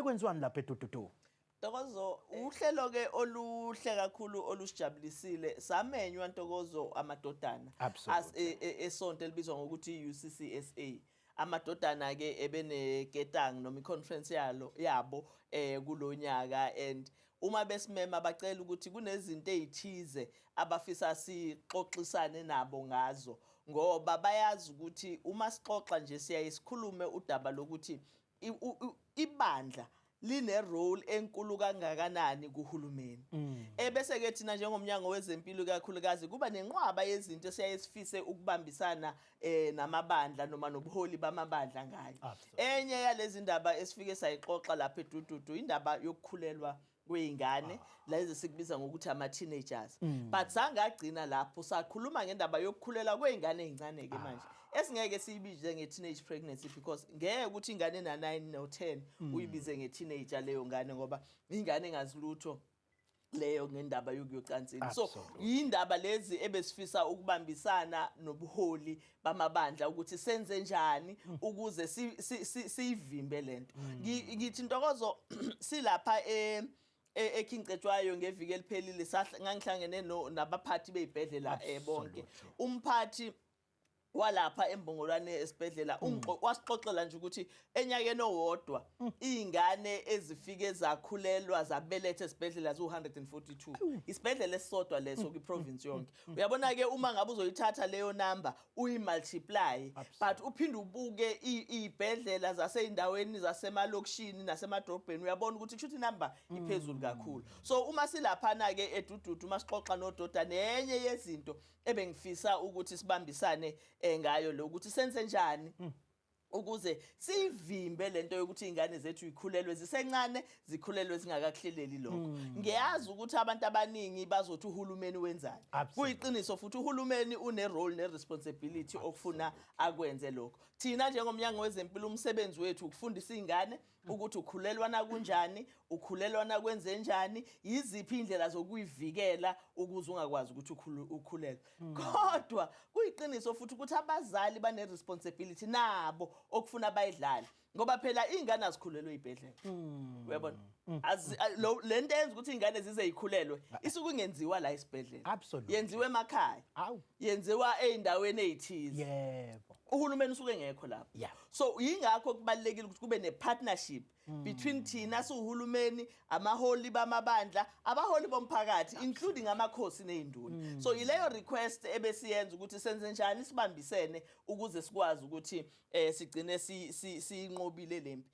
kwenziwani lapha eDududu? Ntokozo uhlelo ke oluhle kakhulu olusijabulisile samenywa Ntokozo amadodana esonto elibizwa ngokuthi UCCSA. Amadodana ke ebeneketanga noma iconference yabo kulonyaka, and uma besimema bacela ukuthi kunezinto ezithize abafisa sixoxisane nabo ngazo, ngoba bayazi ukuthi uma sixoxa nje siyayisikhulume udaba lokuthi ibandla line role enkulu kangakanani kuhulumeni. Bese ke thina njengomnyango wezempilo kakhulukazi kuba nenqwaba yezinto esiyayisifise ukubambisana namabandla noma nobuholi bamabandla ngayo. Enye yalezi ndaba esifike sayixoxa lapha eDududu indaba yokukhulelwa kwezingane lezi sikubiza ngokuthi ama teenagers. But sangagcina lapho sakhuluma ngendaba yokukhulela kwezingane ezincane ke manje esingeke siyibize nge-teenage pregnancy, because ngeke ukuthi ingane na9 no 10 uyibize nge-teenager leyo ngane, ngoba ingane engazilutho leyo ngendaba yokuyocansini. So indaba lezi ebesifisa ukubambisana nobuholi bamabandla ukuthi senze njani ukuze sivimbe lento. Ngithi Ntokozo silapha ekhincetshwayo ngeviki eliphelile ngangihlangene nabaphathi bezibhedlela bonke. Umphathi walapha embongolwane esibhedlela wasixoxela nje ukuthi enyakeni owodwa izingane ezifike zakhulelwa zabeletha esibhedlela zu142. Isibhedlela esisodwa leso kwiprovince yonke. Uyabona ke uma ngabe uzoyithatha leyo number uyimultiply, but uphinde ubuke izibhedlela zaseyindaweni zasemalokishini nasemadrobheni, uyabona ukuthi kusho ukuthi number iphezulu kakhulu. So uma silapha na ke eDududu masixoxa nododa, nenye yezinto ebengifisa ukuthi sibambisane ngayo lokuthi senze njani ukuze sivimbe lento yokuthi ingane zethu ikhulelwe zisencane, zikhulelwe zingakahleleli lokho. Ngiyazi ukuthi abantu abaningi bazothi uhulumeni wenzani. Kuyiqiniso futhi uhulumeni une role ne responsibility okufuna akwenze lokho. Thina njengomnyango wezempilo umsebenzi wethu ukufundisa izingane ukuthi ukhulelwana kunjani, ukhulelwana kwenze njani, yiziphi indlela zokuyivikela ukuze ungakwazi ukuthi ukhulelwe. Kodwa kuyiqiniso futhi ukuthi abazali bane responsibility nabo okufuna bayidlale, ngoba phela izingane azikhulelwe ezibhedlela. Uyabona? Lento yenza ukuthi izingane zize yikhulelwe isuke ingenziwa la esibhedlela. Yenziwe emakhaya. Yenziwa eindaweni ezithize. Yebo. Uhulumeni usuke engekho lapho. So yingakho kubalekile ukuthi kube nepartnership between thina uhulumeni, amaholi bamabandla, abaholi bomphakathi including amakhosi nezinduna. So yileyo request ebesiyenza ukuthi senze njani sibambisene ukuze sikwazi ukuthi sigcine siyinqobile lempi.